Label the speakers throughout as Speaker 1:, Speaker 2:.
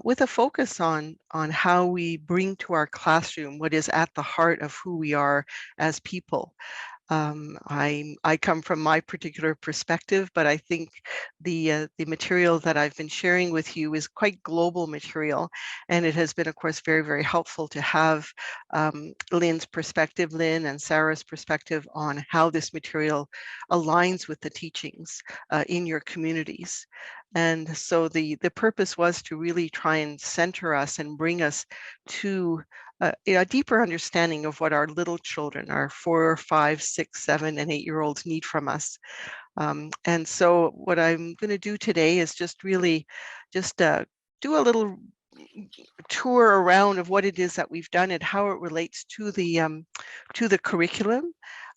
Speaker 1: with a focus on how we bring to our classroom what is at the heart of who we are as people. I come from my particular perspective, but I think the material that I've been sharing with you is quite global material, and it has been, of course, very, very helpful to have Lynn's perspective, Lynn and Sarah's perspective on how this material aligns with the teachings in your communities. And so the purpose was to really try and center us and bring us to a deeper understanding of what our little children, our 4, 5, 6, 7, and 8-year-olds need from us. And so what I'm going to do today is just really just do a little tour around of what it is that we've done and how it relates to the curriculum.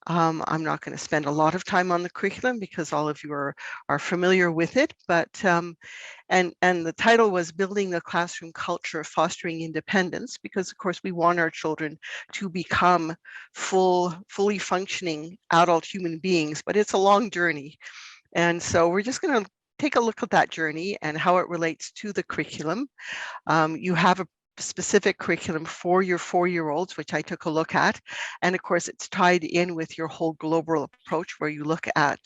Speaker 1: I'm not going to spend a lot of time on the curriculum because all of you are familiar with it, but and the title was Building the Classroom Culture, Fostering Independence, because of course we want our children to become fully functioning adult human beings, but it's a long journey. And so we're just going to take a look at that journey and how it relates to the curriculum. You have a specific curriculum for your 4-year-olds, which I took a look at. And of course, it's tied in with your whole global approach where you look at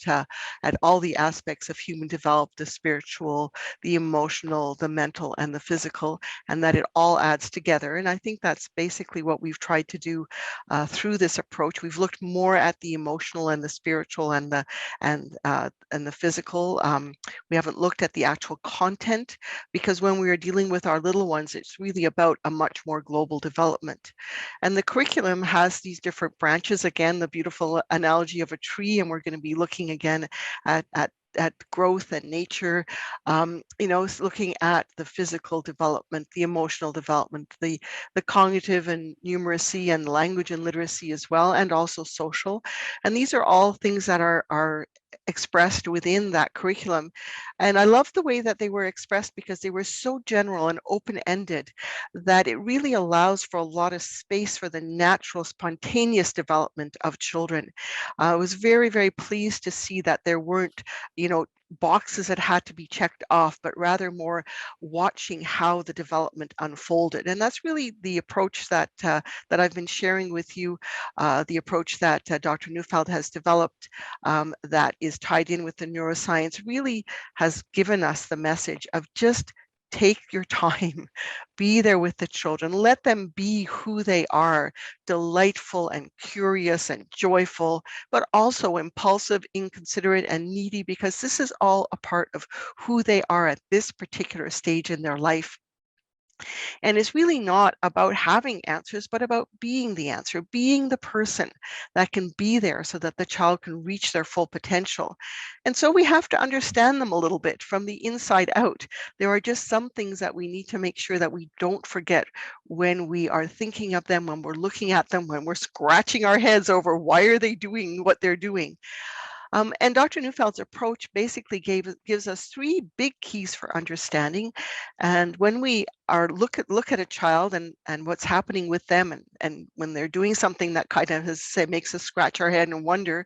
Speaker 1: all the aspects of human development, the spiritual, the emotional, the mental, and the physical, and that it all adds together. And I think that's basically what we've tried to do through this approach. We've looked more at the emotional and the spiritual and the physical. We haven't looked at the actual content because when we are dealing with our little ones, it's really about a much more global development. And the curriculum has these different branches. Again, the beautiful analogy of a tree, and we're going to be looking again at growth and nature, looking at the physical development, the emotional development, the cognitive and numeracy and language and literacy as well, and also social. And these are all things that are expressed within that curriculum. And I love the way that they were expressed because they were so general and open-ended that it really allows for a lot of space for the natural, spontaneous development of children. I was very, very pleased to see that there weren't, boxes that had to be checked off, but rather more watching how the development unfolded. And that's really the approach that I've been sharing with you, the approach that Dr. Neufeld has developed that is tied in with the neuroscience, really has given us the message of just take your time, be there with the children, let them be who they are, delightful and curious and joyful, but also impulsive, inconsiderate, and needy, because this is all a part of who they are at this particular stage in their life. And it's really not about having answers, but about being the answer, being the person that can be there so that the child can reach their full potential. And so we have to understand them a little bit from the inside out. There are just some things that we need to make sure that we don't forget when we are thinking of them, when we're looking at them, when we're scratching our heads over why are they doing what they're doing. And Dr. Neufeld's approach basically gives us 3 big keys for understanding. And when we are look at a child and what's happening with them, and when they're doing something that kind of makes us scratch our head and wonder,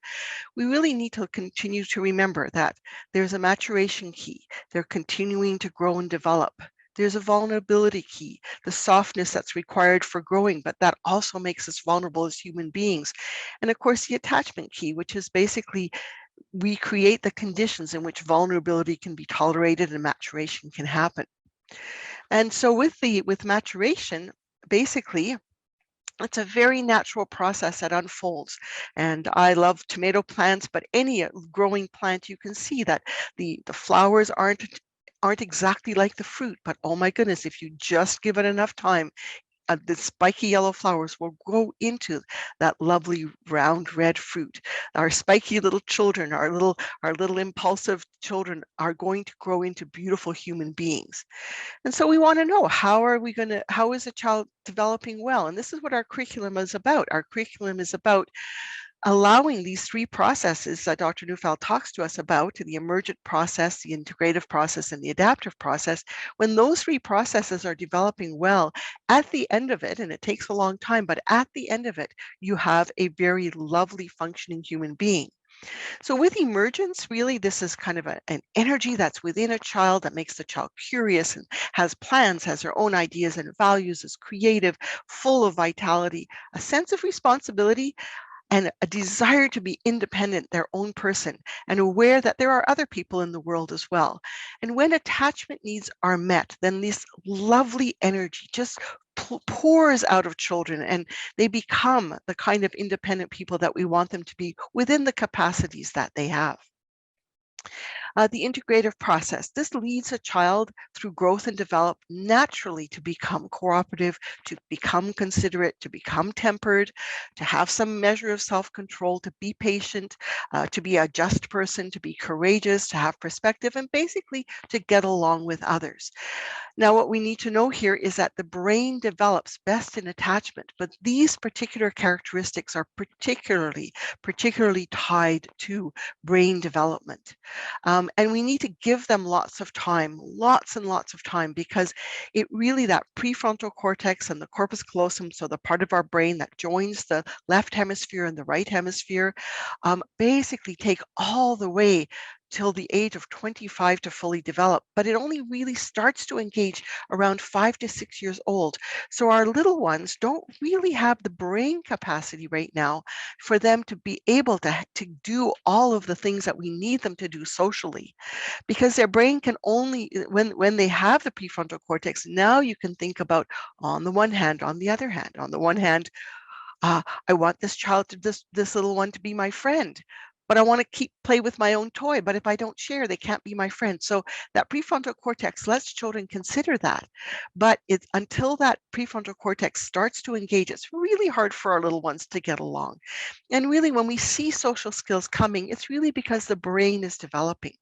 Speaker 1: we really need to continue to remember that there's a maturation key. They're continuing to grow and develop. There's a vulnerability key, the softness that's required for growing, but that also makes us vulnerable as human beings. And of course, the attachment key, which is basically we create the conditions in which vulnerability can be tolerated and maturation can happen. And so with maturation, basically, it's a very natural process that unfolds. And I love tomato plants, but any growing plant, you can see that the flowers aren't exactly like the fruit, but oh my goodness, if you just give it enough time, the spiky yellow flowers will grow into that lovely round red fruit. Our spiky little children, our little impulsive children are going to grow into beautiful human beings. And so we want to know, how is a child developing well? And this is what our curriculum is about. Our curriculum is about allowing these 3 processes that Dr. Neufeld talks to us about, the emergent process, the integrative process, and the adaptive process. When those 3 processes are developing well, at the end of it, and it takes a long time, but at the end of it, you have a very lovely functioning human being. So with emergence, really, this is kind of an energy that's within a child that makes the child curious and has plans, has their own ideas and values, is creative, full of vitality, a sense of responsibility, and a desire to be independent, their own person, and aware that there are other people in the world as well. And when attachment needs are met, then this lovely energy just pours out of children, and they become the kind of independent people that we want them to be within the capacities that they have. The integrative process. This leads a child through growth and develop naturally to become cooperative, to become considerate, to become tempered, to have some measure of self-control, to be patient, to be a just person, to be courageous, to have perspective, and basically to get along with others. Now, what we need to know here is that the brain develops best in attachment, but these particular characteristics are particularly tied to brain development. And we need to give them lots of time, lots and lots of time, because it really, that prefrontal cortex and the corpus callosum, so the part of our brain that joins the left hemisphere and the right hemisphere, basically take all the way till the age of 25 to fully develop, but it only really starts to engage around 5 to 6 years old. So our little ones don't really have the brain capacity right now for them to be able to do all of the things that we need them to do socially, because their brain can only, when they have the prefrontal cortex, now you can think about, on the one hand, on the other hand, on the one hand, I want this child to this little one to be my friend, but I want to play with my own toy. But if I don't share, they can't be my friend. So that prefrontal cortex lets children consider that. But it's until that prefrontal cortex starts to engage, it's really hard for our little ones to get along. And really, when we see social skills coming, it's really because the brain is developing.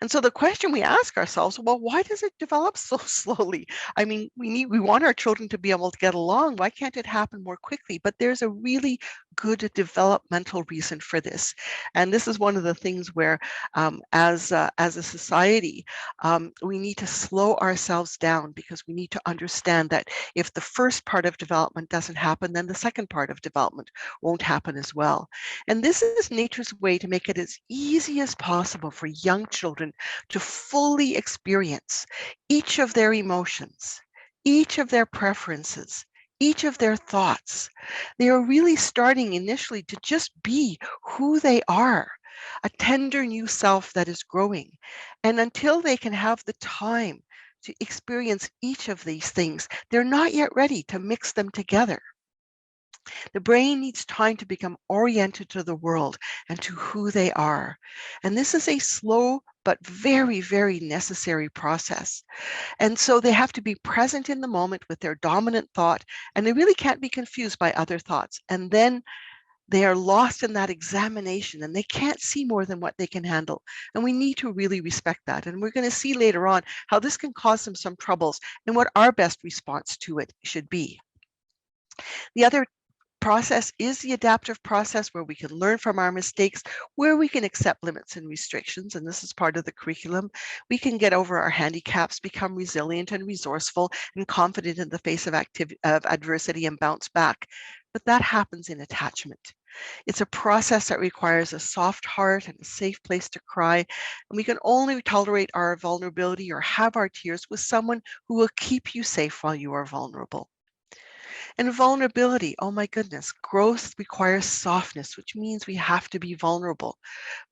Speaker 1: And so the question we ask ourselves, well, why does it develop so slowly? I mean, we want our children to be able to get along. Why can't it happen more quickly? But there's a really good developmental reason for this. And this is one of the things where, as a society, we need to slow ourselves down, because we need to understand that if the first part of development doesn't happen, then the second part of development won't happen as well. And this is nature's way to make it as easy as possible for young children to fully experience each of their emotions, each of their preferences, each of their thoughts. They are really starting initially to just be who they are, a tender new self that is growing. And until they can have the time to experience each of these things, they're not yet ready to mix them together. The brain needs time to become oriented to the world and to who they are. And this is a slow but very, very necessary process. And so they have to be present in the moment with their dominant thought, and they really can't be confused by other thoughts. And then they are lost in that examination, and they can't see more than what they can handle. And we need to really respect that. And we're going to see later on how this can cause them some troubles and what our best response to it should be. The other process is the adaptive process, where we can learn from our mistakes, where we can accept limits and restrictions, and this is part of the curriculum. We can get over our handicaps, become resilient and resourceful and confident in the face of adversity, and bounce back. But that happens in attachment. It's a process that requires a soft heart and a safe place to cry, and we can only tolerate our vulnerability or have our tears with someone who will keep you safe while you are vulnerable. And vulnerability, oh my goodness, growth requires softness, which means we have to be vulnerable.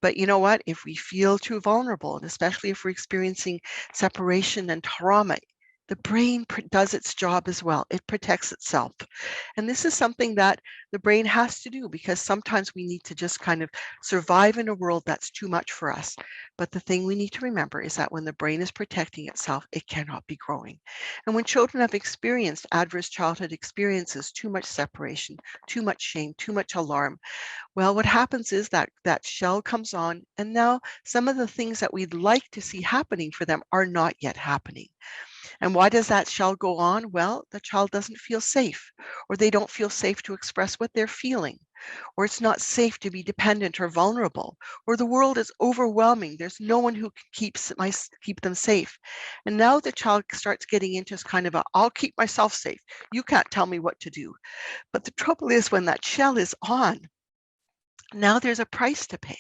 Speaker 1: But you know what? If we feel too vulnerable, and especially if we're experiencing separation and trauma, the brain does its job as well. It protects itself. And this is something that the brain has to do, because sometimes we need to just kind of survive in a world that's too much for us. But the thing we need to remember is that when the brain is protecting itself, it cannot be growing. And when children have experienced adverse childhood experiences, too much separation, too much shame, too much alarm, well, what happens is that that shell comes on, and now some of the things that we'd like to see happening for them are not yet happening. And why does that shell go on? Well, the child doesn't feel safe, or they don't feel safe to express what they're feeling, or it's not safe to be dependent or vulnerable, or the world is overwhelming. There's no one who can keep them safe. And now the child starts getting into kind of a, I'll keep myself safe. You can't tell me what to do. But the trouble is, when that shell is on, now there's a price to pay.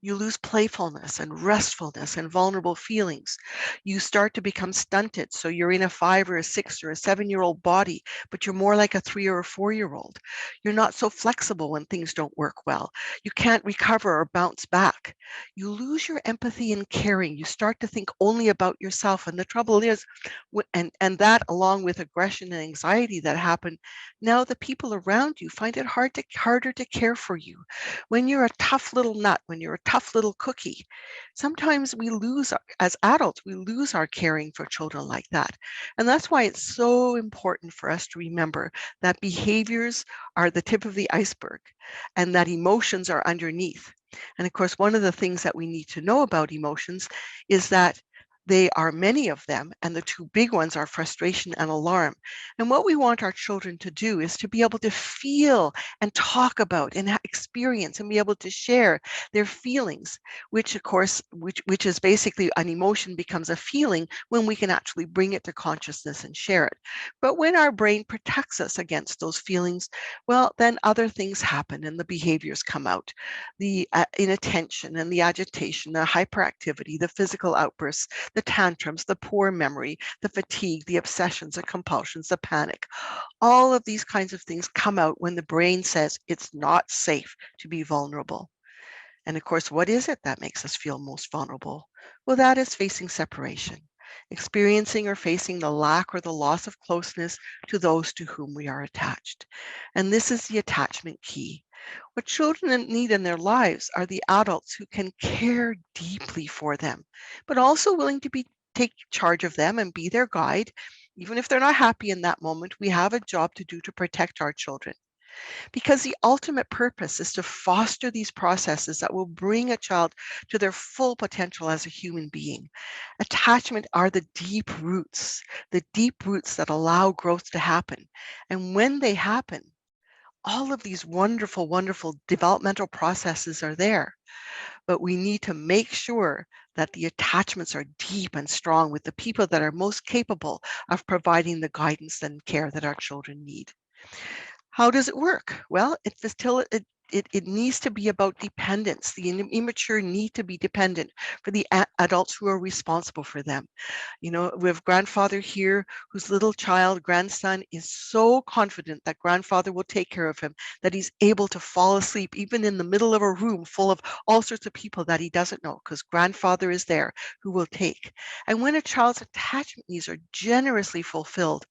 Speaker 1: You lose playfulness and restfulness and vulnerable feelings. You start to become stunted. So you're in a 5 or a 6 or a 7-year-old body, but you're more like a 3 or a 4-year-old. You're not so flexible when things don't work well. You can't recover or bounce back. You lose your empathy and caring. You start to think only about yourself. And the trouble is, and that along with aggression and anxiety that happen, now the people around you find it harder to care for you. When you're a tough little nut, when you're a tough little cookie, sometimes we lose, as adults, we lose our caring for children like that. And that's why it's so important for us to remember that behaviors are the tip of the iceberg and that emotions are underneath. And of course, one of the things that we need to know about emotions is that they are many of them, and the two big ones are frustration and alarm. And what we want our children to do is to be able to feel and talk about and experience and be able to share their feelings, which of course, which is basically an emotion becomes a feeling when we can actually bring it to consciousness and share it. But when our brain protects us against those feelings, well, then other things happen and the behaviors come out. The inattention and the agitation, the hyperactivity, the physical outbursts, the tantrums, the poor memory, the fatigue, the obsessions, the compulsions, the panic. All of these kinds of things come out when the brain says it's not safe to be vulnerable. And of course, what is it that makes us feel most vulnerable? Well, that is facing separation, experiencing or facing the lack or the loss of closeness to those to whom we are attached. And this is the attachment key. What children need in their lives are the adults who can care deeply for them, but also willing to take charge of them and be their guide. Even if they're not happy in that moment, we have a job to do to protect our children. Because the ultimate purpose is to foster these processes that will bring a child to their full potential as a human being. Attachment are the deep roots that allow growth to happen. And when they happen, all of these wonderful, wonderful developmental processes are there. But we need to make sure that the attachments are deep and strong with the people that are most capable of providing the guidance and care that our children need. How does it work? Well, it needs to be about dependence. The immature need to be dependent for the adults who are responsible for them. You know, we have grandfather here whose little child, grandson, is so confident that grandfather will take care of him, that he's able to fall asleep even in the middle of a room full of all sorts of people that he doesn't know, because grandfather is there who will take. And when a child's attachment needs are generously fulfilled,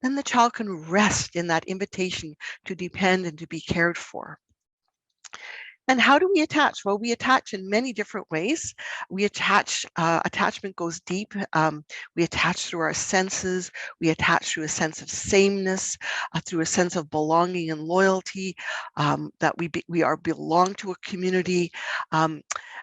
Speaker 1: then the child can rest in that invitation to depend and to be cared for. And how do we attach? Well, we attach in many different ways. We attach, attachment goes deep. We attach through our senses. We attach through a sense of sameness, through a sense of belonging and loyalty, that we are belong to a community,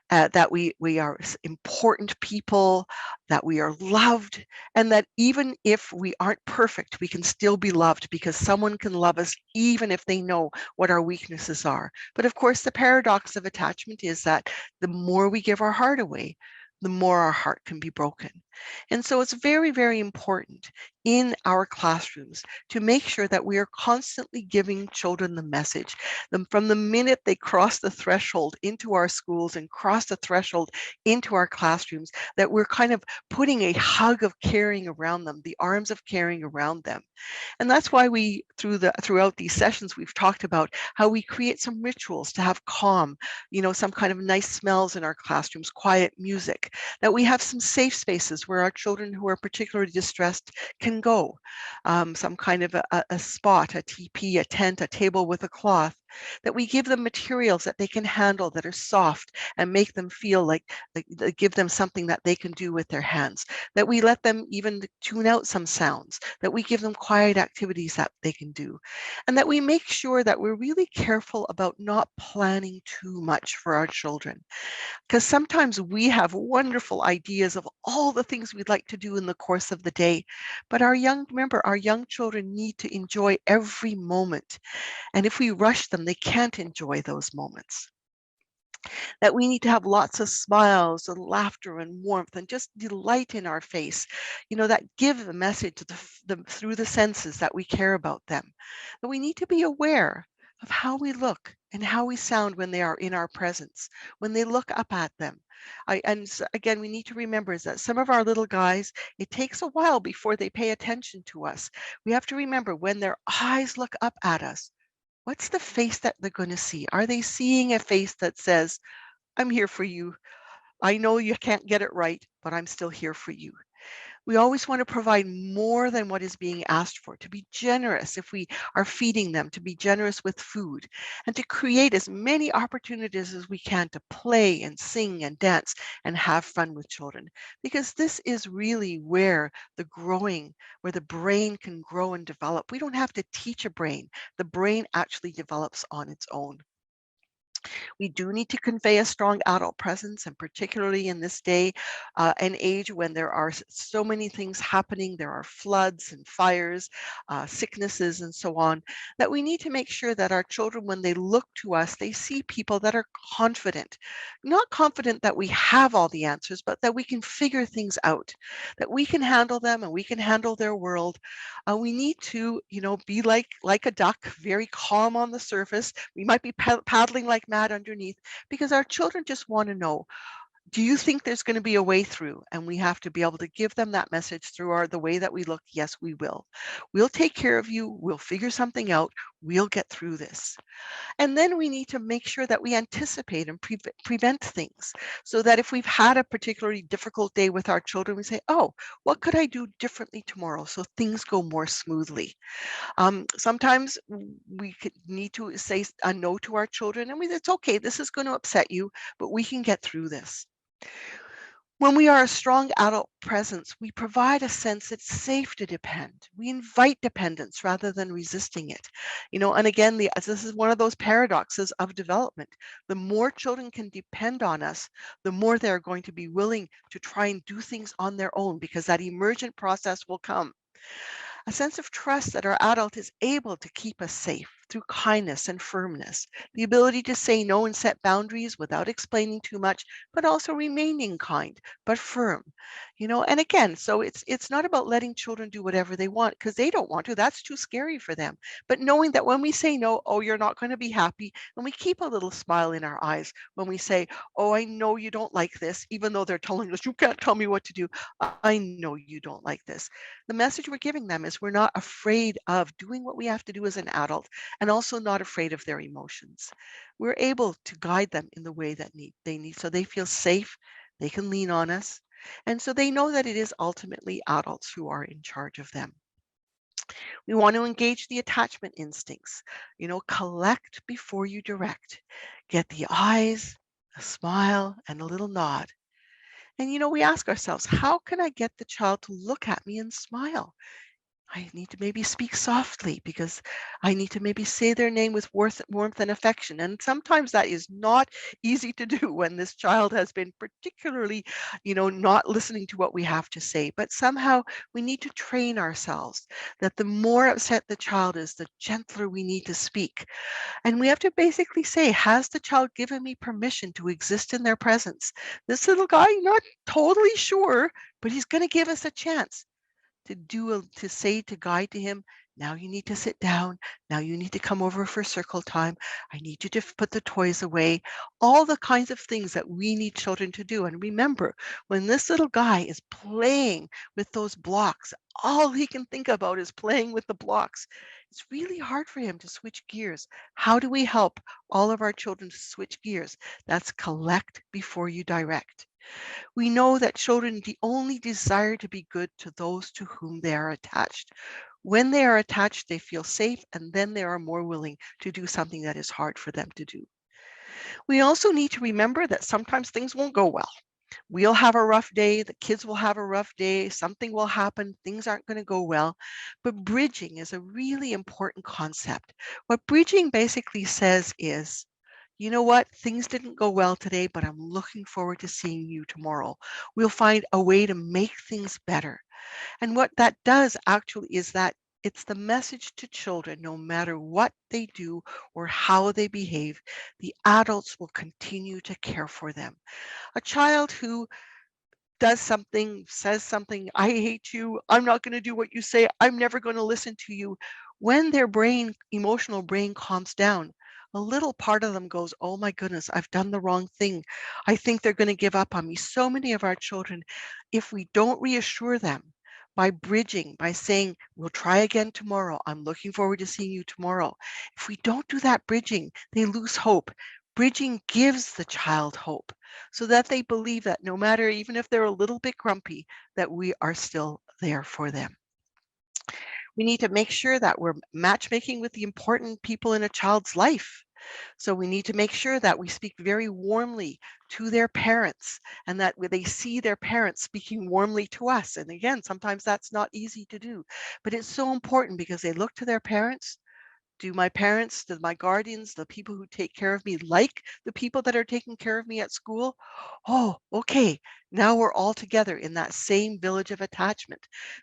Speaker 1: that we are important people, that we are loved, and that even if we aren't perfect, we can still be loved because someone can love us even if they know what our weaknesses are. But of course, the paradox of attachment is that the more we give our heart away, the more our heart can be broken. And so it's very, very important in our classrooms to make sure that we are constantly giving children the message. From the minute they cross the threshold into our schools and cross the threshold into our classrooms, that we're kind of putting a hug of caring around them, the arms of caring around them. And that's why we, throughout these sessions, we've talked about how we create some rituals to have calm, you know, some kind of nice smells in our classrooms, quiet music, that we have some safe spaces where our children who are particularly distressed can go, some kind of a spot, a teepee, a tent, a table with a cloth, that we give them materials that they can handle that are soft and make them feel like give them something that they can do with their hands, that we let them even tune out some sounds, that we give them quiet activities that they can do, and that we make sure that we're really careful about not planning too much for our children. Because sometimes we have wonderful ideas of all the things we'd like to do in the course of the day, but our young children need to enjoy every moment. And if we rush them, they can't enjoy those moments. That we need to have lots of smiles and laughter and warmth and just delight in our face, you know, that give the message to through the senses that we care about them. But we need to be aware of how we look and how we sound when they are in our presence, when they look up at them. Again, we need to remember is that some of our little guys, it takes a while before they pay attention to us. We have to remember when their eyes look up at us, what's the face that they're going to see? Are they seeing a face that says, I'm here for you. I know you can't get it right, but I'm still here for you. We always want to provide more than what is being asked for, to be generous if we are feeding them, to be generous with food, and to create as many opportunities as we can to play and sing and dance and have fun with children. Because this is really where where the brain can grow and develop. We don't have to teach a brain. The brain actually develops on its own. We do need to convey a strong adult presence, and particularly in this day and age when there are so many things happening, there are floods and fires, sicknesses, and so on, that we need to make sure that our children, when they look to us, they see people that are confident, not confident that we have all the answers, but that we can figure things out, that we can handle them and we can handle their world. We need to, be like a duck, very calm on the surface. We might be paddling like mad underneath because our children just want to know, do you think there's going to be a way through? And we have to be able to give them that message through the way that we look. Yes, we will. We'll take care of you. We'll figure something out. We'll get through this. And then we need to make sure that we anticipate and prevent things so that if we've had a particularly difficult day with our children, we say, oh, what could I do differently tomorrow so things go more smoothly? Sometimes we need to say a no to our children, and it's okay, this is going to upset you, but we can get through this. When we are a strong adult presence, we provide a sense it's safe to depend. We invite dependence rather than resisting it. And again, this is one of those paradoxes of development. The more children can depend on us, the more they're going to be willing to try and do things on their own because that emergent process will come. A sense of trust that our adult is able to keep us safe through kindness and firmness, the ability to say no and set boundaries without explaining too much, but also remaining kind but firm. And again, so it's not about letting children do whatever they want because they don't want to. That's too scary for them. But knowing that when we say no, oh, you're not going to be happy, and we keep a little smile in our eyes when we say, oh, I know you don't like this, even though they're telling us, you can't tell me what to do. I know you don't like this. The message we're giving them is we're not afraid of doing what we have to do as an adult and also not afraid of their emotions. We're able to guide them in the way that they need so they feel safe, they can lean on us, and so they know that it is ultimately adults who are in charge of them. We want to engage the attachment instincts, collect before you direct. Get the eyes, a smile, and a little nod. And we ask ourselves, how can I get the child to look at me and smile? I need to maybe speak softly because I need to maybe say their name with warmth and affection. And sometimes that is not easy to do when this child has been particularly, not listening to what we have to say. But somehow we need to train ourselves that the more upset the child is, the gentler we need to speak. And we have to basically say, has the child given me permission to exist in their presence? This little guy, not totally sure, but he's going to give us a chance to say to guide to him, now you need to sit down, now you need to come over for circle time, I need you to put the toys away, all the kinds of things that we need children to do. And remember, when this little guy is playing with those blocks, all he can think about is playing with the blocks. It's really hard for him to switch gears. How do we help all of our children to switch gears? That's collect before you direct. We know that children only desire to be good to those to whom they are attached. When they are attached, they feel safe, and then they are more willing to do something that is hard for them to do. We also need to remember that sometimes things won't go well. We'll have a rough day, the kids will have a rough day, something will happen, things aren't going to go well. But bridging is a really important concept. What bridging basically says is, you know what? Things didn't go well today, but I'm looking forward to seeing you tomorrow. We'll find a way to make things better. And what that does actually is that it's the message to children, no matter what they do or how they behave, the adults will continue to care for them. A child who does something, says something, I hate you, I'm not going to do what you say, I'm never going to listen to you. When their emotional brain calms down, a little part of them goes, oh my goodness, I've done the wrong thing. I think they're going to give up on me. So many of our children, if we don't reassure them by bridging, by saying, we'll try again tomorrow, I'm looking forward to seeing you tomorrow. If we don't do that bridging, they lose hope. Bridging gives the child hope so that they believe that no matter, even if they're a little bit grumpy, that we are still there for them. We need to make sure that we're matchmaking with the important people in a child's life. So we need to make sure that we speak very warmly to their parents and that they see their parents speaking warmly to us. And again, sometimes that's not easy to do, but it's so important because they look to their parents. Do my parents, do my guardians, the people who take care of me like the people that are taking care of me at school? Oh, okay. Now we're all together in that same village of attachment.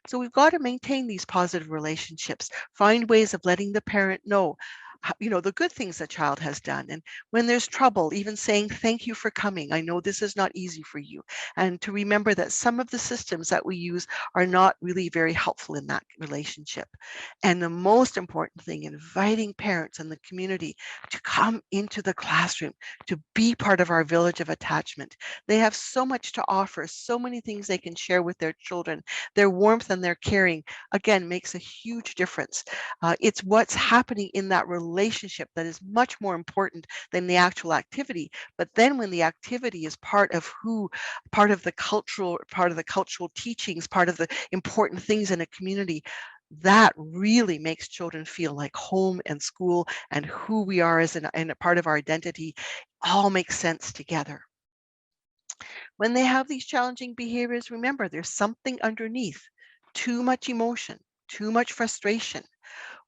Speaker 1: So we've got to maintain these positive relationships, find ways of letting the parent know, the good things the child has done. And when there's trouble, even saying, thank you for coming. I know this is not easy for you. And to remember that some of the systems that we use are not really very helpful in that relationship. And the most important thing, inviting parents and the community to come into the classroom, to be part of our village of attachment. They have so much to offer, so many things they can share with their children. Their warmth and their caring, again, makes a huge difference. It's what's happening in that relationship that is much more important than the actual activity. But then when the activity is part of the cultural teachings, part of the important things in a community, that really makes children feel like home and school and who we are as and a part of our identity all makes sense together. When they have these challenging behaviors, remember there's something underneath, too much emotion, too much frustration,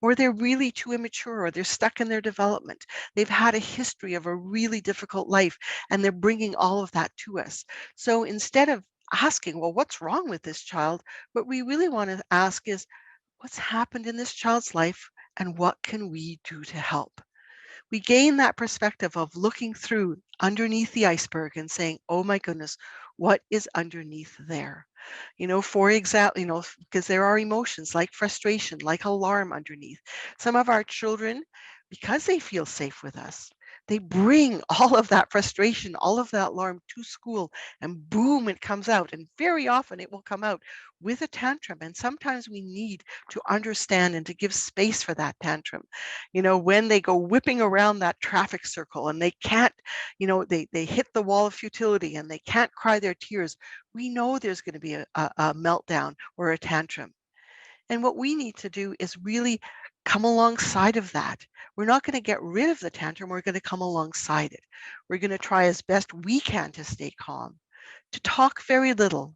Speaker 1: or they're really too immature, or they're stuck in their development. They've had a history of a really difficult life, and they're bringing all of that to us. So instead of asking, well, what's wrong with this child? What we really want to ask is, what's happened in this child's life, and what can we do to help? We gain that perspective of looking through underneath the iceberg and saying, oh my goodness, what is underneath there? For example, because there are emotions like frustration, like alarm underneath. Some of our children, because they feel safe with us, they bring all of that frustration, all of that alarm to school, and boom, it comes out. And very often it will come out with a tantrum. And sometimes we need to understand and to give space for that tantrum. When they go whipping around that traffic circle and they can't, they hit the wall of futility and they can't cry their tears, we know there's going to be a meltdown or a tantrum. And what we need to do is really come alongside of that. We're not going to get rid of the tantrum. We're going to come alongside it. We're going to try as best we can to stay calm, to talk very little.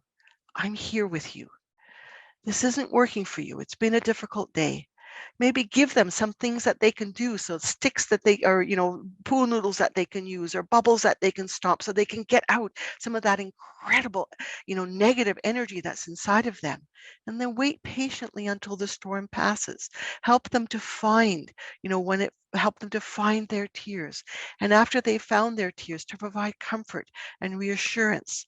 Speaker 1: I'm here with you. This isn't working for you. It's been a difficult day. Maybe give them some things that they can do. So sticks that they are, pool noodles that they can use, or bubbles that they can stomp so they can get out some of that incredible, negative energy that's inside of them. And then wait patiently until the storm passes. Help them to find, help them to find their tears. And after they've found their tears, to provide comfort and reassurance.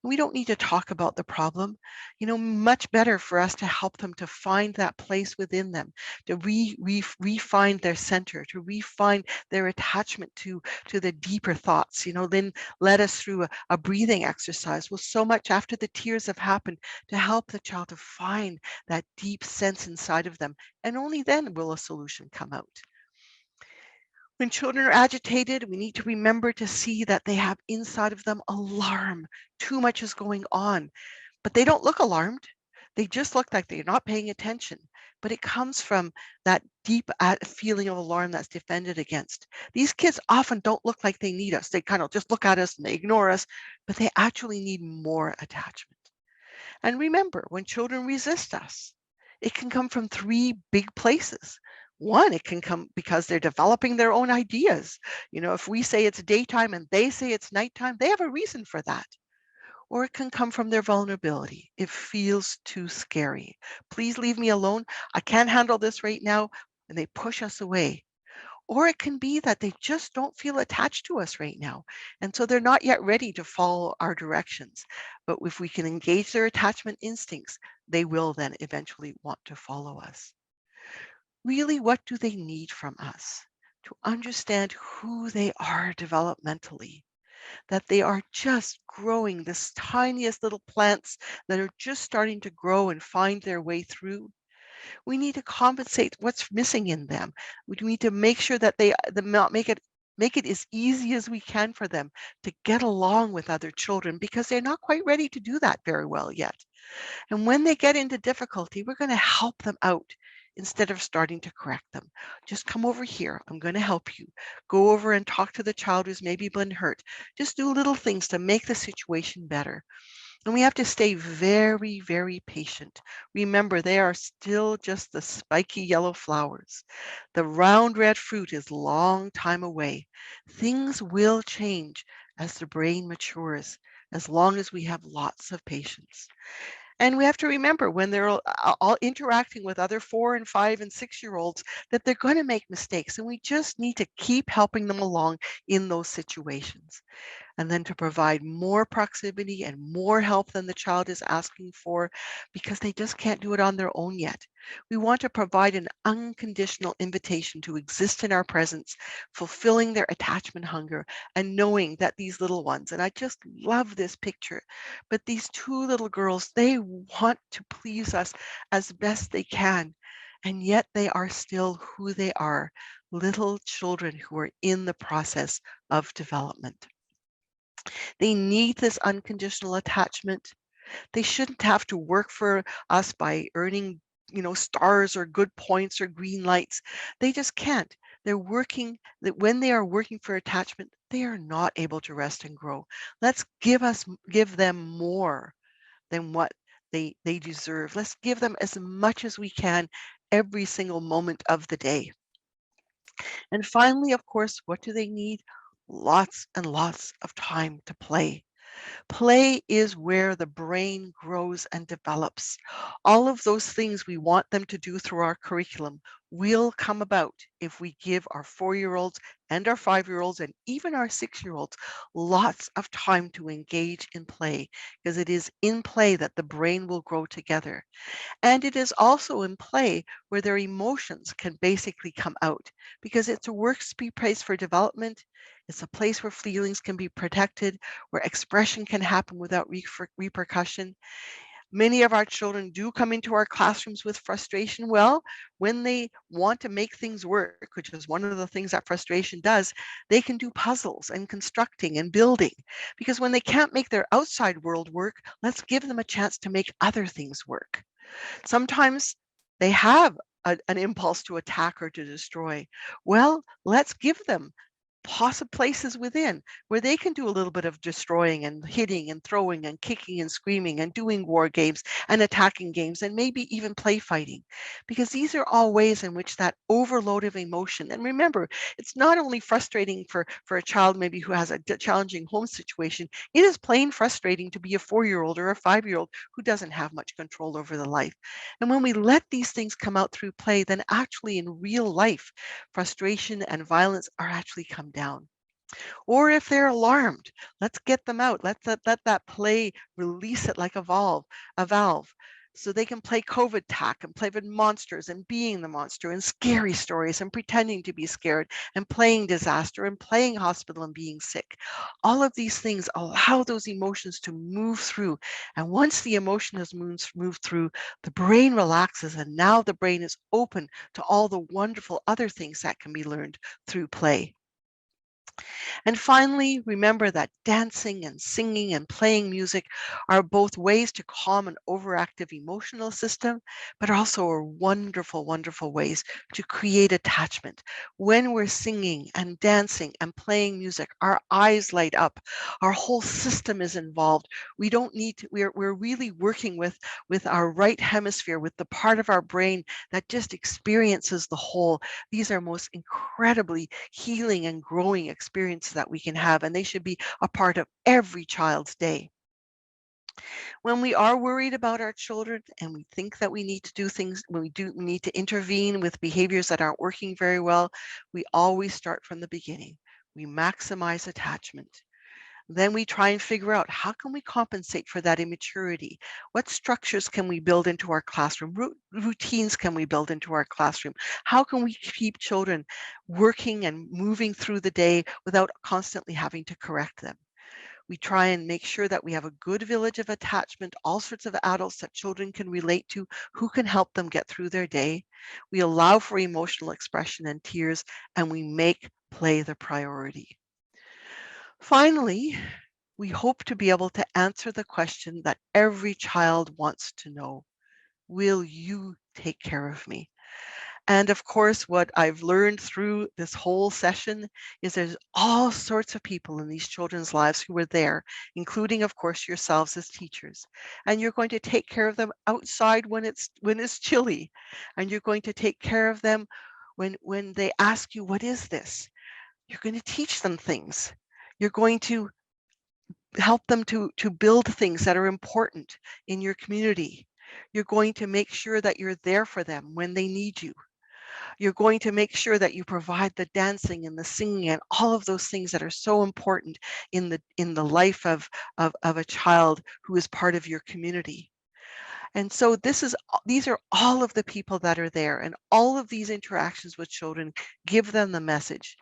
Speaker 1: We don't need to talk about the problem. Much better for us to help them to find that place within them, to refine their center, to refine their attachment to the deeper thoughts. Then let us through a breathing exercise. Well, so much after the tears have happened, to help the child to find that deep sense inside of them, and only then will a solution come out. When children are agitated, we need to remember to see that they have inside of them alarm. Too much is going on, but they don't look alarmed. They just look like they're not paying attention. But it comes from that deep feeling of alarm that's defended against. These kids often don't look like they need us. They kind of just look at us and they ignore us, but they actually need more attachment. And remember, when children resist us, it can come from three big places. One, it can come because they're developing their own ideas. If we say it's daytime and they say it's nighttime, they have a reason for that. Or it can come from their vulnerability. It feels too scary. Please leave me alone. I can't handle this right now. And they push us away. Or it can be that they just don't feel attached to us right now. And so they're not yet ready to follow our directions. But if we can engage their attachment instincts, they will then eventually want to follow us. Really, what do they need from us? to understand who they are developmentally, that they are just growing this tiniest little plants that are just starting to grow and find their way through. We need to compensate what's missing in them. We need to make sure that make it as easy as we can for them to get along with other children because they're not quite ready to do that very well yet. And when they get into difficulty, we're going to help them out instead of starting to correct them. Just come over here. I'm going to help you. Go over and talk to the child who's maybe been hurt. Just do little things to make the situation better. And we have to stay very, very patient. Remember, they are still just the spiky yellow flowers. The round red fruit is long time away. Things will change as the brain matures, as long as we have lots of patience. And we have to remember when they're all interacting with other 4 and 5 and 6-year-olds that they're going to make mistakes. And we just need to keep helping them along in those situations, and then to provide more proximity and more help than the child is asking for because they just can't do it on their own yet. We want to provide an unconditional invitation to exist in our presence, fulfilling their attachment hunger and knowing that these little ones, and I just love this picture, but these 2 little girls, they want to please us as best they can. And yet they are still who they are, little children who are in the process of development. They need this unconditional attachment. They shouldn't have to work for us by earning, stars or good points or green lights. They just can't. They're working that when they are working for attachment, they are not able to rest and grow. Let's give them more than what they deserve. Let's give them as much as we can every single moment of the day. And finally, of course, what do they need? Lots and lots of time to play. Play is where the brain grows and develops. All of those things we want them to do through our curriculum will come about if we give our 4-year-olds and our 5-year-olds and even our 6-year-olds lots of time to engage in play, because it is in play that the brain will grow together. And it is also in play where their emotions can basically come out because it's a workspace for development. It's a place where feelings can be protected, where expression can happen without repercussion. Many of our children do come into our classrooms with frustration. Well, when they want to make things work, which is one of the things that frustration does, they can do puzzles and constructing and building. Because when they can't make their outside world work, let's give them a chance to make other things work. Sometimes they have an impulse to attack or to destroy. Well, let's give them possible places within where they can do a little bit of destroying and hitting and throwing and kicking and screaming and doing war games and attacking games and maybe even play fighting, because these are all ways in which that overload of emotion, and remember, it's not only frustrating for a child maybe who has a challenging home situation, it is plain frustrating to be a 4-year-old or a 5-year-old who doesn't have much control over the life. And when we let these things come out through play, then actually in real life frustration and violence are actually come down. Or if they're alarmed, let's get them out. Let that play release it like a valve. So they can play COVID tack and play with monsters and being the monster and scary stories and pretending to be scared and playing disaster and playing hospital and being sick. All of these things allow those emotions to move through. And once the emotion has moved through, the brain relaxes, and now the brain is open to all the wonderful other things that can be learned through play. And finally, remember that dancing and singing and playing music are both ways to calm an overactive emotional system, but also are wonderful, wonderful ways to create attachment. When we're singing and dancing and playing music, our eyes light up. Our whole system is involved. We don't need to, we're really working with our right hemisphere, with the part of our brain that just experiences the whole. These are most incredibly healing and growing experiences that we can have, and they should be a part of every child's day. When we are worried about our children and we think that we need to do things, when we need to intervene with behaviors that aren't working very well, we always start from the beginning. We maximize attachment. Then we try and figure out, how can we compensate for that immaturity? What structures can we build into our classroom? Routines can we build into our classroom? How can we keep children working and moving through the day without constantly having to correct them? We try and make sure that we have a good village of attachment, all sorts of adults that children can relate to, who can help them get through their day. We allow for emotional expression and tears, and we make play the priority. Finally, we hope to be able to answer the question that every child wants to know: will you take care of me? And of course, what I've learned through this whole session is there's all sorts of people in these children's lives who are there, including, of course, yourselves as teachers. And you're going to take care of them outside when it's chilly, and you're going to take care of them when they ask you, what is this? You're going to teach them things. You're going to help them to build things that are important in your community. You're going to make sure that you're there for them when they need you. You're going to make sure that you provide the dancing and the singing and all of those things that are so important in the life of a child who is part of your community. And so these are all of the people that are there, and all of these interactions with children give them the message: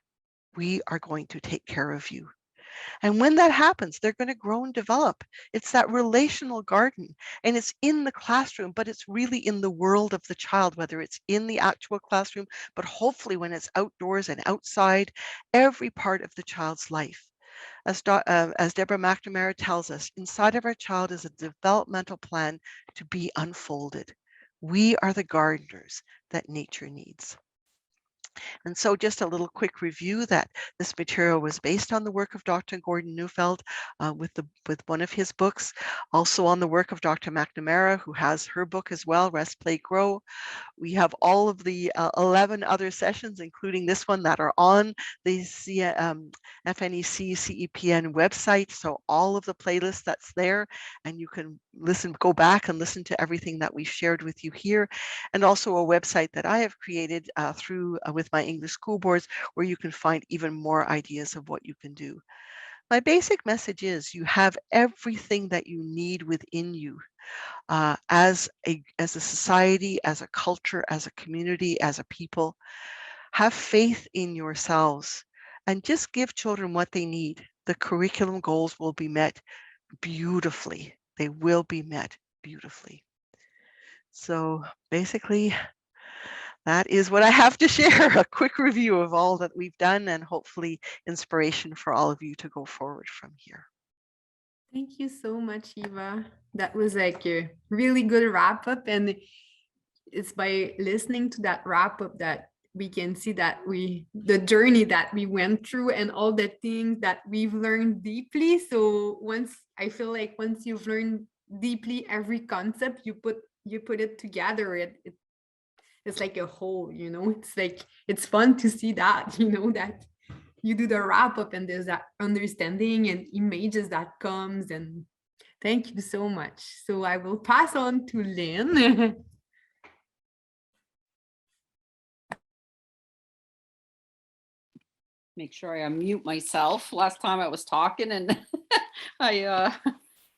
Speaker 1: we are going to take care of you. And when that happens, they're going to grow and develop. It's that relational garden, and it's in the classroom, but it's really in the world of the child, whether it's in the actual classroom, but hopefully when it's outdoors and outside, every part of the child's life. As Deborah McNamara tells us, inside of our child is a developmental plan to be unfolded. We are the gardeners that nature needs. And so just a little quick review that this material was based on the work of Dr. Gordon Neufeld with one of his books, also on the work of Dr. McNamara, who has her book as well, Rest, Play, Grow. We have all of the 11 other sessions, including this one, that are on the FNEC CEPN website. So all of the playlists that's there, and you can go back and listen to everything that we've shared with you here. And also a website that I have created with my English school boards, where you can find even more ideas of what you can do. My basic message is you have everything that you need within you as a society, as a culture, as a community, as a people. Have faith in yourselves and just give children what they need. The curriculum goals will be met beautifully. They will be met beautifully. So basically, that is what I have to share, a quick review of all that we've done, and hopefully inspiration for all of you to go forward from here.
Speaker 2: Thank you so much, Eva. That was like a really good wrap up. And it's by listening to that wrap up that we can see that the journey that we went through and all the things that we've learned deeply. So I feel like once you've learned deeply every concept, you put it together, it's like a whole, it's like, it's fun to see that, that you do the wrap up and there's that understanding and images that comes. And thank you so much. So I will pass on to Lynn.
Speaker 3: Make sure I unmute myself. Last time I was talking and I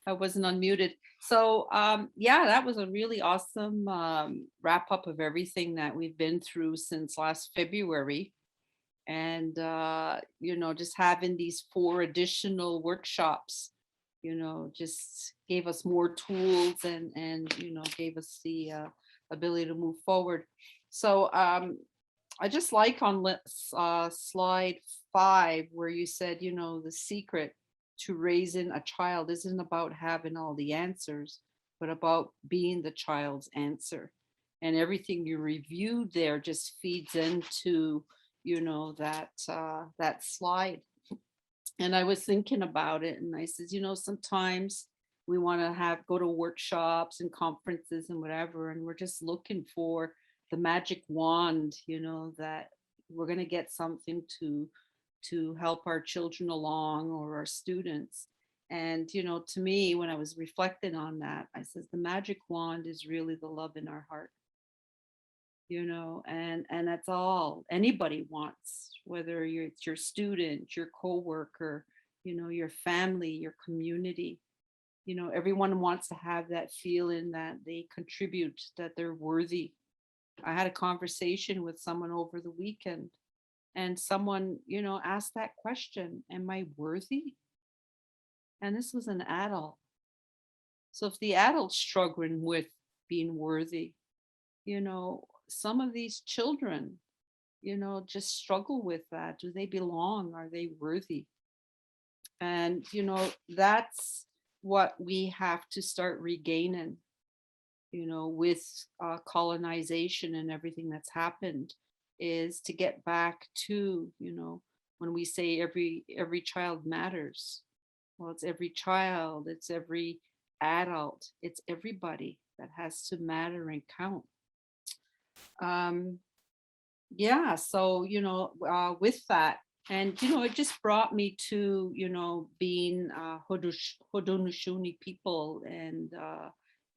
Speaker 3: wasn't unmuted. So yeah, that was a really awesome wrap up of everything that we've been through since last February. And just having these 4 additional workshops, just gave us more tools and gave us the ability to move forward. So I just like on slide 5 where you said, the secret to raising a child isn't about having all the answers, but about being the child's answer. And everything you reviewed there just feeds into, that slide. And I was thinking about it, and I says, sometimes we want to go to workshops and conferences and whatever, and we're just looking for the magic wand, that we're going to get something to help our children along or our students. And, to me, when I was reflecting on that, I says the magic wand is really the love in our heart, and that's all anybody wants, whether it's your student, your coworker, your family, your community. Everyone wants to have that feeling that they contribute, that they're worthy. I had a conversation with someone over the weekend, and someone, asked that question, am I worthy? And this was an adult. So if the adult's struggling with being worthy, some of these children, just struggle with that. Do they belong? Are they worthy? And, that's what we have to start regaining, with colonization and everything that's happened, is to get back to, when we say every child matters. Well, it's every child, it's every adult, it's everybody that has to matter and count. Um, yeah, so, with that, and, it just brought me to, being Haudenosaunee people and,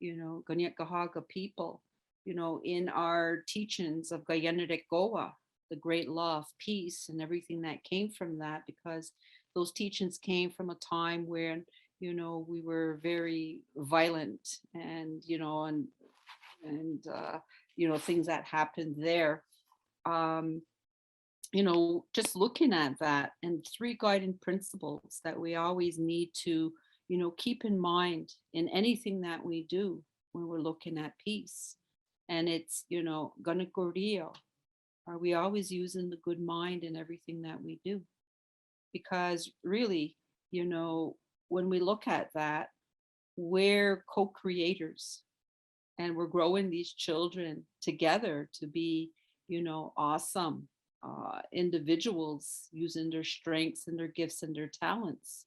Speaker 3: Kanien'kehá:ka people, in our teachings of Gayanadekgoa, the great law of peace and everything that came from that, because those teachings came from a time when, we were very violent and, things that happened there. Um, just looking at that, and three guiding principles that we always need to, keep in mind in anything that we do when we're looking at peace. And it's, Ganakorio. Are we always using the good mind in everything that we do? Because really, when we look at that, we're co-creators, and we're growing these children together to be, awesome individuals using their strengths and their gifts and their talents.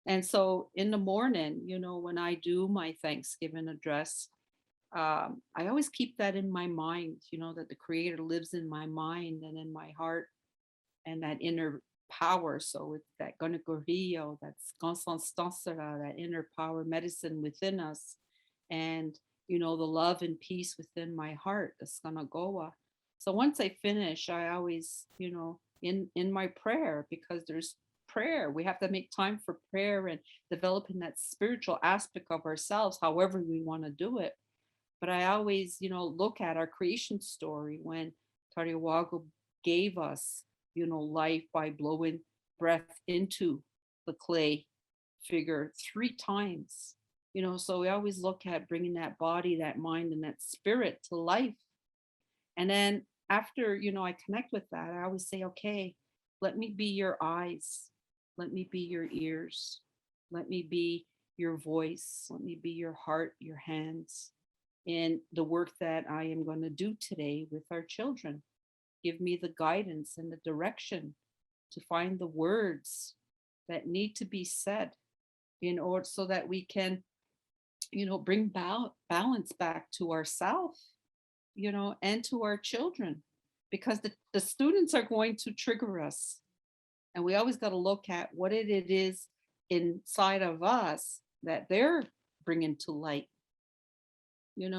Speaker 3: And so in the morning, when I do my Thanksgiving address, I always keep that in my mind, that the Creator lives in my mind and in my heart, and that inner power. So it's that Ganakorio, that's Gonsanstansara, that inner power medicine within us, and the love and peace within my heart, the Skanagoa. So once I finish, I always, in my prayer, because there's prayer, we have to make time for prayer and developing that spiritual aspect of ourselves, however we want to do it. But I always, look at our creation story when Tariwago gave us, life by blowing breath into the clay figure 3 times. So we always look at bringing that body, that mind, and that spirit to life. And then after, I connect with that, I always say, okay, let me be your eyes. Let me be your ears. Let me be your voice. Let me be your heart, your hands, in the work that I am going to do today with our children. Give me the guidance and the direction to find the words that need to be said in order so that we can, bring balance back to ourselves, and to our children, because the students are going to trigger us. And we always got to look at what it is inside of us that they're bringing to light.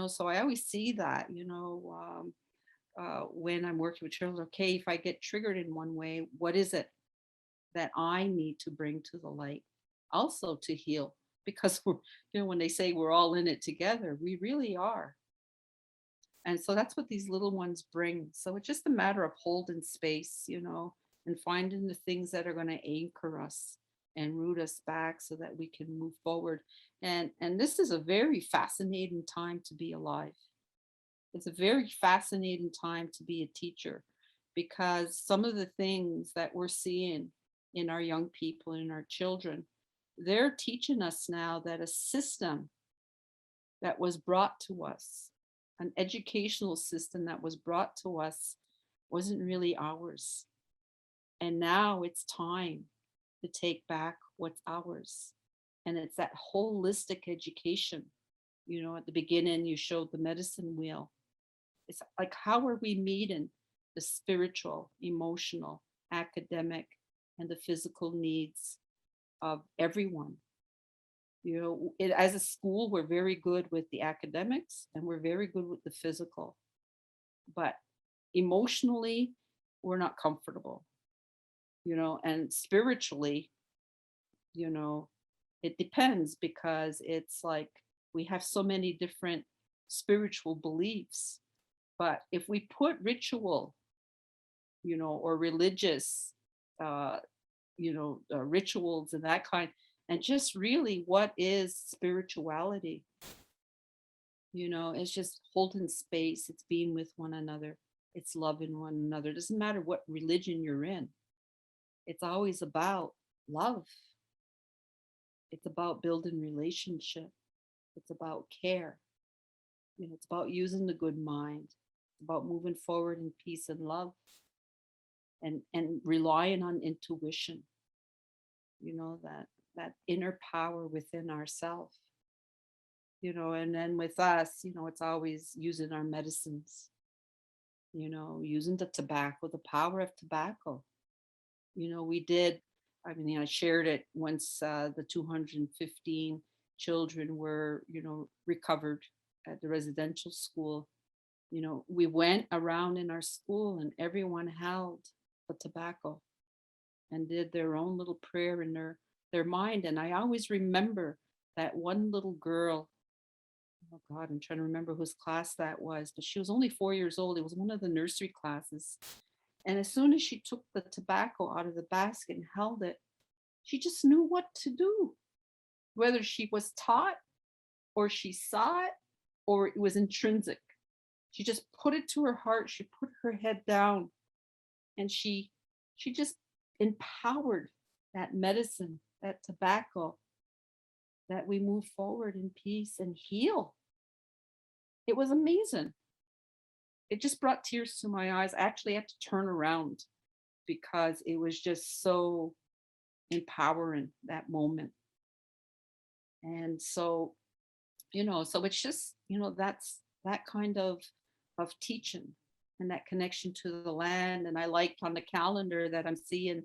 Speaker 3: So I always see that, when I'm working with children, okay, if I get triggered in one way, what is it that I need to bring to the light, also to heal? Because we're, when they say we're all in it together, we really are. And so that's what these little ones bring. So it's just a matter of holding space, and finding the things that are going to anchor us and root us back so that we can move forward. And this is a very fascinating time to be alive. It's a very fascinating time to be a teacher, because some of the things that we're seeing in our young people and our children, they're teaching us now that a system that was brought to us, an educational system that was brought to us, wasn't really ours. And now it's time to take back what's ours. And it's that holistic education. At the beginning, you showed the medicine wheel. It's like, how are we meeting the spiritual, emotional, academic, and the physical needs of everyone? As a school, we're very good with the academics and we're very good with the physical. But emotionally, we're not comfortable, and spiritually, you know, it depends, because it's like we have so many different spiritual beliefs. But if we put ritual, you know, or religious, uh, rituals and that kind, and just really what is spirituality, you know, it's just holding space, it's being with one another, it's loving one another. It doesn't matter what religion you're in, it's always about love. It's about building relationship. It's about care. You know, it's about using the good mind. It's about moving forward in peace and love, and relying on intuition. You know, that inner power within ourselves. You know, and then with us, you know, it's always using our medicines. You know, using the tobacco, the power of tobacco. You know, we did. I mean, I shared it once. The 215 children were, you know, recovered at the residential school. You know, we went around in our school and everyone held the tobacco and did their own little prayer in their mind. And I always remember that one little girl. Oh God, I'm trying to remember whose class that was, but she was only 4 years old. It was one of the nursery classes. And as soon as she took the tobacco out of the basket and held it, she just knew what to do, whether she was taught or she saw it or it was intrinsic. She just put it to her heart. She put her head down, and she just empowered that medicine, that tobacco, that we move forward in peace and heal. It was amazing. It just brought tears to my eyes. I actually had to turn around because it was just so empowering, that moment. And so, you know, so it's just, you know, that's that kind of teaching and that connection to the land. And I liked on the calendar that I'm seeing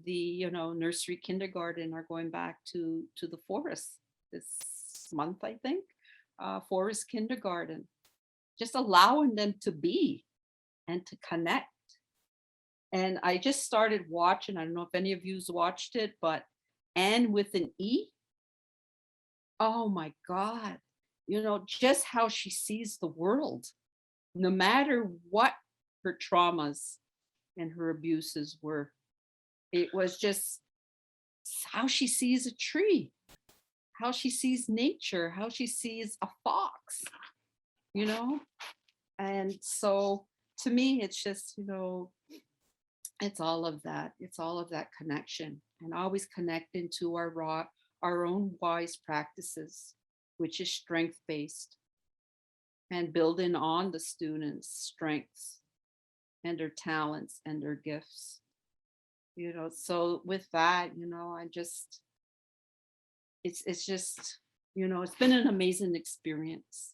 Speaker 3: the, you know, nursery kindergarten are going back to the forest this month, I think. Forest kindergarten, just allowing them to be and to connect. And I just started watching, I don't know if any of you's watched it, but Anne with an E. Oh my God. You know, just how she sees the world, no matter what her traumas and her abuses were. It was just how she sees a tree, how she sees nature, how she sees a fox, you know? And so to me, it's just, you know, it's all of that. It's all of that connection, and always connecting to our own wise practices, which is strength based, and building on the students' strengths and their talents and their gifts. You know, so with that, you know, it's just, you know, it's been an amazing experience.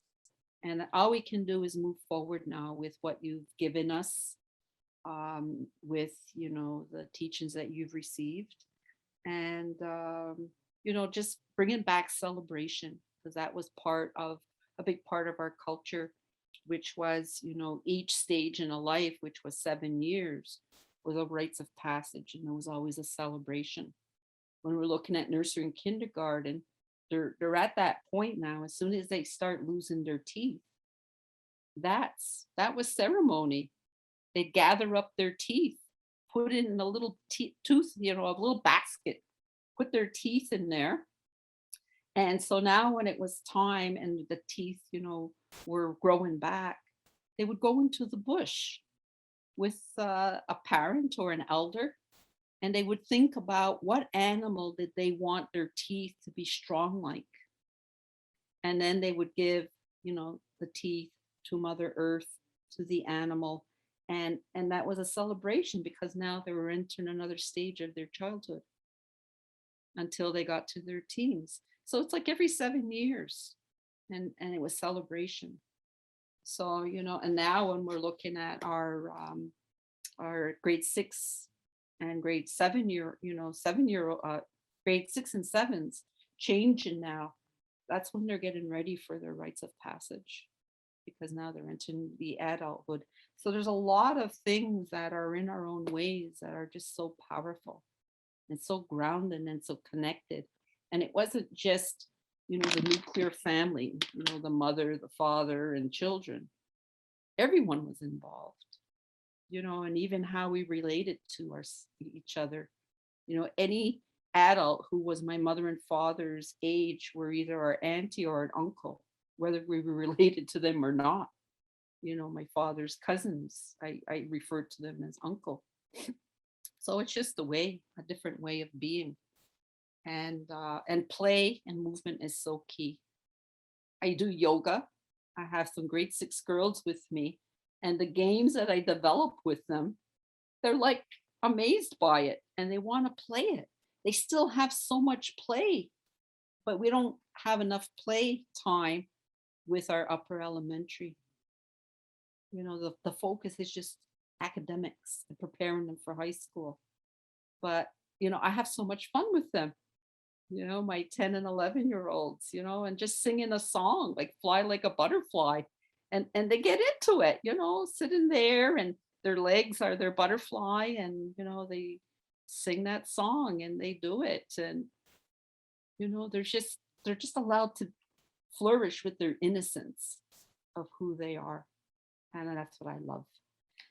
Speaker 3: And all we can do is move forward now with what you've given us, with, you know, the teachings that you've received. And, you know, just bringing back celebration, because that was a big part of our culture, which was, you know, each stage in a life, which was 7 years, was a rites of passage. And there was always a celebration. When we're looking at nursery and kindergarten, they're at that point now. As soon as they start losing their teeth, that was ceremony. They gather up their teeth, put it in a little tooth, you know, a little basket, put their teeth in there. And so now when it was time and the teeth, you know, were growing back, they would go into the bush with a parent or an elder, and they would think about what animal did they want their teeth to be strong like. And then they would give, you know, the teeth to Mother Earth, to the animal. And that was a celebration, because now they were entering another stage of their childhood until they got to their teens. So it's like every 7 years, and it was celebration. So, you know, and now when we're looking at our grade 6 and grade 7 year, you know, 7-year grade 6 and 7s changing now, that's when they're getting ready for their rites of passage, because now they're entering the adulthood. So there's a lot of things that are in our own ways that are just so powerful. and so grounded and so connected. And it wasn't just, the nuclear family, the mother, the father, and children. Everyone was involved, and even how we related to each other. Any adult who was my mother and father's age were either our auntie or an uncle, whether we were related to them or not. My father's cousins, I referred to them as uncle. So it's just a different way of being. And play and movement is so key. I do yoga. I have some grade 6 girls with me, and the games that I develop with them, they're like amazed by it and they want to play it. They still have so much play, but we don't have enough play time with our upper elementary. The focus is just academics and preparing them for high school. But, I have so much fun with them. My 10 and 11-year-olds, and just singing a song like Fly Like a Butterfly. And they get into it, sitting there, and their legs are their butterfly, and, they sing that song and they do it. And, they're just allowed to flourish with their innocence of who they are. And that's what I love.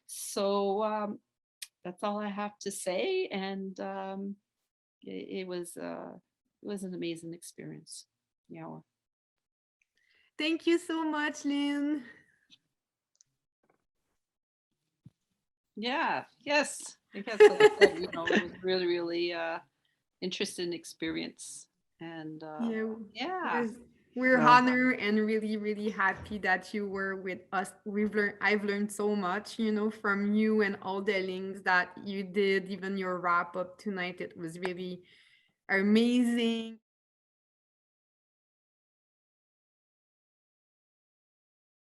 Speaker 3: So that's all I have to say. And it was an amazing experience. Yeah.
Speaker 2: Thank you so much, Lynn.
Speaker 3: Yeah. Yes. I guess it was really, really interesting experience. And yeah.
Speaker 2: We're
Speaker 1: Well,
Speaker 2: honored and really, really happy that you were with us. I've learned so much, from you and all the links that you did, even your wrap up tonight. It was really amazing.